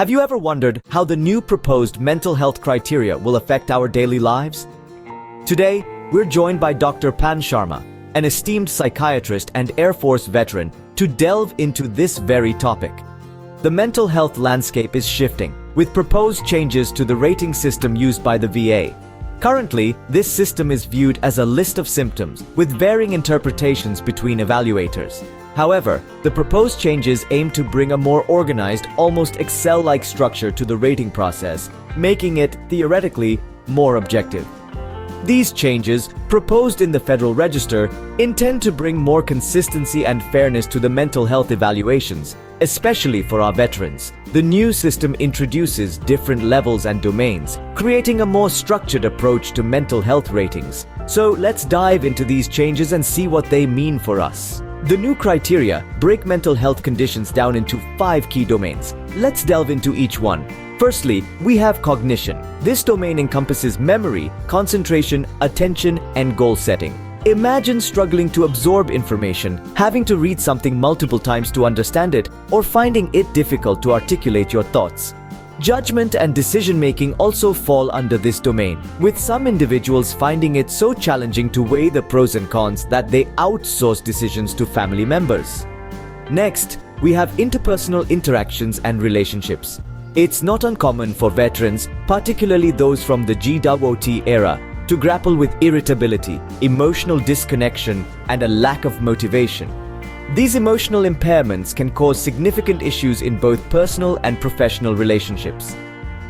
Have you ever wondered how the new proposed mental health criteria will affect our daily lives? Today, we're joined by Dr. Pan Sharma, an esteemed psychiatrist and Air Force veteran, to delve into this very topic. The mental health landscape is shifting, with proposed changes to the rating system used by the VA. Currently, this system is viewed as a list of symptoms, with varying interpretations between evaluators. However, the proposed changes aim to bring a more organized, almost Excel-like structure to the rating process, making it, theoretically, more objective. These changes, proposed in the Federal Register, intend to bring more consistency and fairness to the mental health evaluations, especially for our veterans. The new system introduces different levels and domains, creating a more structured approach to mental health ratings. So let's dive into these changes and see what they mean for us. The new criteria break mental health conditions down into 5 key domains. Let's delve into each one. Firstly, we have cognition. This domain encompasses memory, concentration, attention, and goal setting. Imagine struggling to absorb information, having to read something multiple times to understand it, or finding it difficult to articulate your thoughts. Judgment and decision-making also fall under this domain, with some individuals finding it so challenging to weigh the pros and cons that they outsource decisions to family members. Next, we have interpersonal interactions and relationships. It's not uncommon for veterans, particularly those from the GWOT era, to grapple with irritability, emotional disconnection, and a lack of motivation. These emotional impairments can cause significant issues in both personal and professional relationships.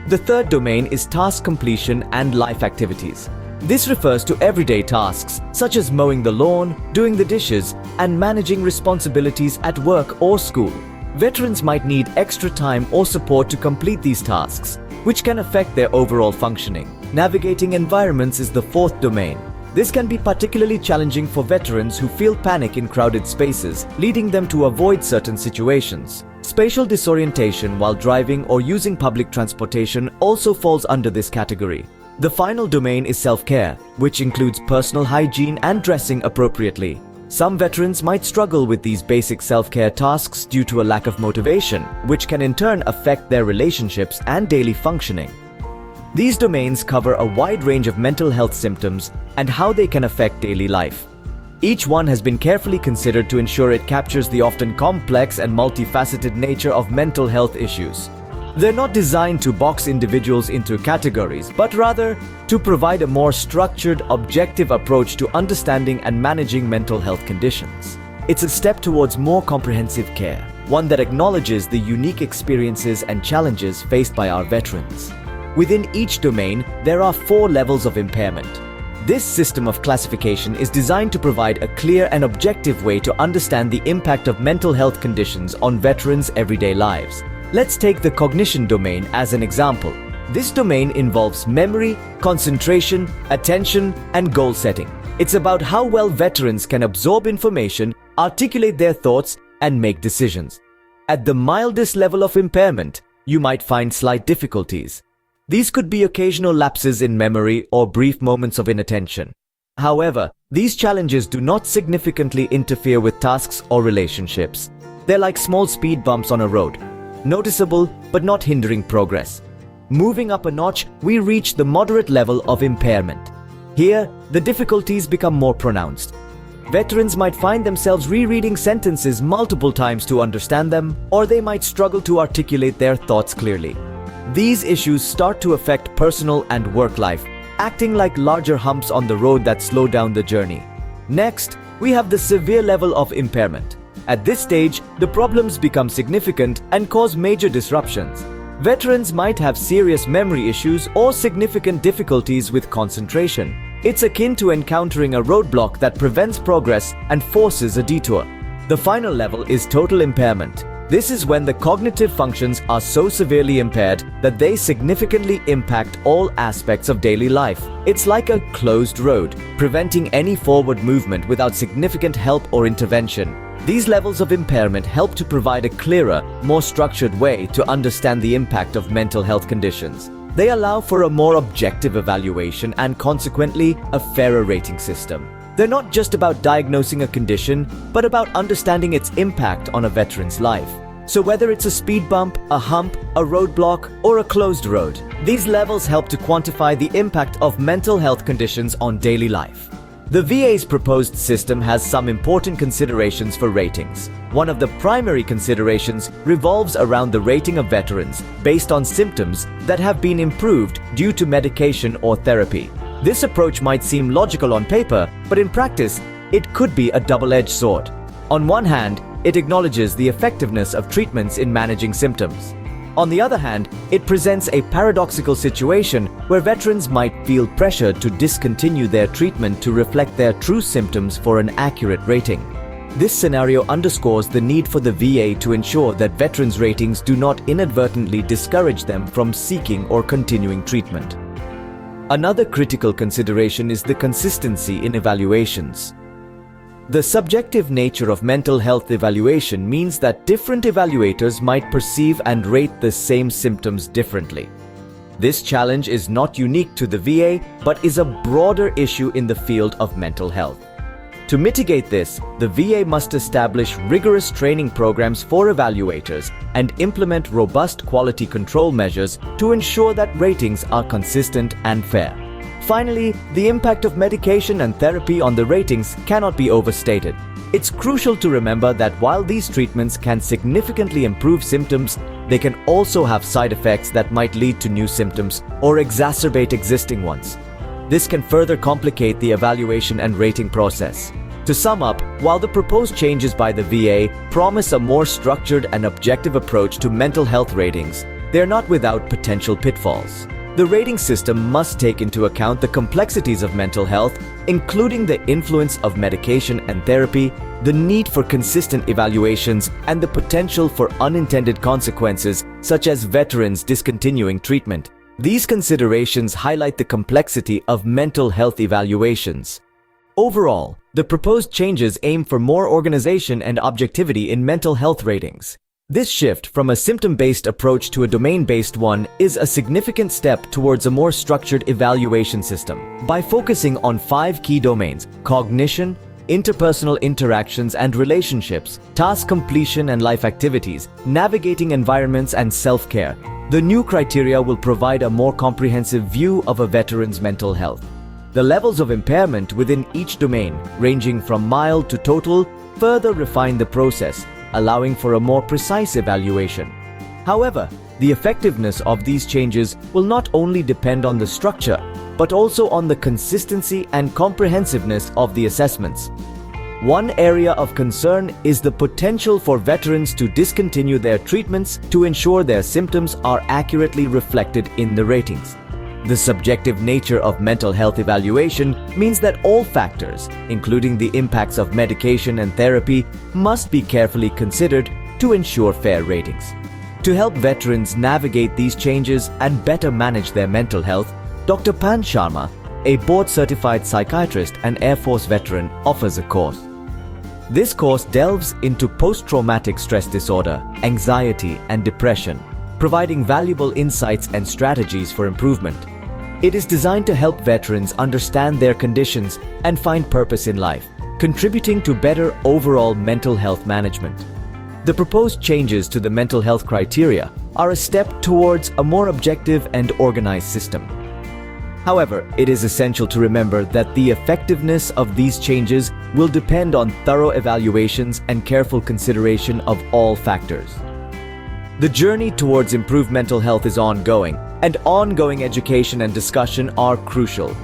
The third domain is task completion and life activities. This refers to everyday tasks, such as mowing the lawn, doing the dishes, and managing responsibilities at work or school. Veterans might need extra time or support to complete these tasks, which can affect their overall functioning. Navigating environments is the fourth domain. This can be particularly challenging for veterans who feel panic in crowded spaces, leading them to avoid certain situations. Spatial disorientation while driving or using public transportation also falls under this category. The final domain is self-care, which includes personal hygiene and dressing appropriately. Some veterans might struggle with these basic self-care tasks due to a lack of motivation, which can in turn affect their relationships and daily functioning. These domains cover a wide range of mental health symptoms and how they can affect daily life. Each one has been carefully considered to ensure it captures the often complex and multifaceted nature of mental health issues. They're not designed to box individuals into categories, but rather to provide a more structured, objective approach to understanding and managing mental health conditions. It's a step towards more comprehensive care, one that acknowledges the unique experiences and challenges faced by our veterans. Within each domain, there are 4 levels of impairment. This system of classification is designed to provide a clear and objective way to understand the impact of mental health conditions on veterans' everyday lives. Let's take the cognition domain as an example. This domain involves memory, concentration, attention, and goal setting. It's about how well veterans can absorb information, articulate their thoughts, and make decisions. At the mildest level of impairment, you might find slight difficulties. These could be occasional lapses in memory or brief moments of inattention. However, these challenges do not significantly interfere with tasks or relationships. They're like small speed bumps on a road, noticeable but not hindering progress. Moving up a notch, we reach the moderate level of impairment. Here, the difficulties become more pronounced. Veterans might find themselves rereading sentences multiple times to understand them, or they might struggle to articulate their thoughts clearly. These issues start to affect personal and work life, acting like larger humps on the road that slow down the journey. Next, we have the severe level of impairment. At this stage, the problems become significant and cause major disruptions. Veterans might have serious memory issues or significant difficulties with concentration. It's akin to encountering a roadblock that prevents progress and forces a detour. The final level is total impairment. This is when the cognitive functions are so severely impaired that they significantly impact all aspects of daily life. It's like a closed road, preventing any forward movement without significant help or intervention. These levels of impairment help to provide a clearer, more structured way to understand the impact of mental health conditions. They allow for a more objective evaluation and consequently a fairer rating system. They're not just about diagnosing a condition, but about understanding its impact on a veteran's life. So whether it's a speed bump, a hump, a roadblock, or a closed road, these levels help to quantify the impact of mental health conditions on daily life. The VA's proposed system has some important considerations for ratings. One of the primary considerations revolves around the rating of veterans based on symptoms that have been improved due to medication or therapy. This approach might seem logical on paper, but in practice, it could be a double-edged sword. On one hand, it acknowledges the effectiveness of treatments in managing symptoms. On the other hand, it presents a paradoxical situation where veterans might feel pressured to discontinue their treatment to reflect their true symptoms for an accurate rating. This scenario underscores the need for the VA to ensure that veterans' ratings do not inadvertently discourage them from seeking or continuing treatment. Another critical consideration is the consistency in evaluations. The subjective nature of mental health evaluation means that different evaluators might perceive and rate the same symptoms differently. This challenge is not unique to the VA, but is a broader issue in the field of mental health. To mitigate this, the VA must establish rigorous training programs for evaluators and implement robust quality control measures to ensure that ratings are consistent and fair. Finally, the impact of medication and therapy on the ratings cannot be overstated. It's crucial to remember that while these treatments can significantly improve symptoms, they can also have side effects that might lead to new symptoms or exacerbate existing ones. This can further complicate the evaluation and rating process. To sum up, while the proposed changes by the VA promise a more structured and objective approach to mental health ratings, they are not without potential pitfalls. The rating system must take into account the complexities of mental health, including the influence of medication and therapy, the need for consistent evaluations, and the potential for unintended consequences, such as veterans discontinuing treatment. These considerations highlight the complexity of mental health evaluations. Overall, the proposed changes aim for more organization and objectivity in mental health ratings. This shift from a symptom-based approach to a domain-based one is a significant step towards a more structured evaluation system. By focusing on 5 key domains: cognition, interpersonal interactions and relationships, task completion and life activities, navigating environments and self-care, the new criteria will provide a more comprehensive view of a veteran's mental health. The levels of impairment within each domain, ranging from mild to total, further refine the process, allowing for a more precise evaluation. However, the effectiveness of these changes will not only depend on the structure, but also on the consistency and comprehensiveness of the assessments. One area of concern is the potential for veterans to discontinue their treatments to ensure their symptoms are accurately reflected in the ratings. The subjective nature of mental health evaluation means that all factors, including the impacts of medication and therapy, must be carefully considered to ensure fair ratings. To help veterans navigate these changes and better manage their mental health, Dr. Pan Sharma, a board-certified psychiatrist and Air Force veteran, offers a course. This course delves into post-traumatic stress disorder, anxiety, and depression, providing valuable insights and strategies for improvement. It is designed to help veterans understand their conditions and find purpose in life, contributing to better overall mental health management. The proposed changes to the mental health criteria are a step towards a more objective and organized system. However, it is essential to remember that the effectiveness of these changes will depend on thorough evaluations and careful consideration of all factors. The journey towards improved mental health is ongoing, and ongoing education and discussion are crucial.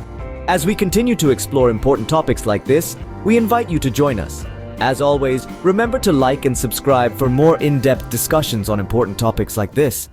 As we continue to explore important topics like this, we invite you to join us. As always, remember to like and subscribe for more in-depth discussions on important topics like this.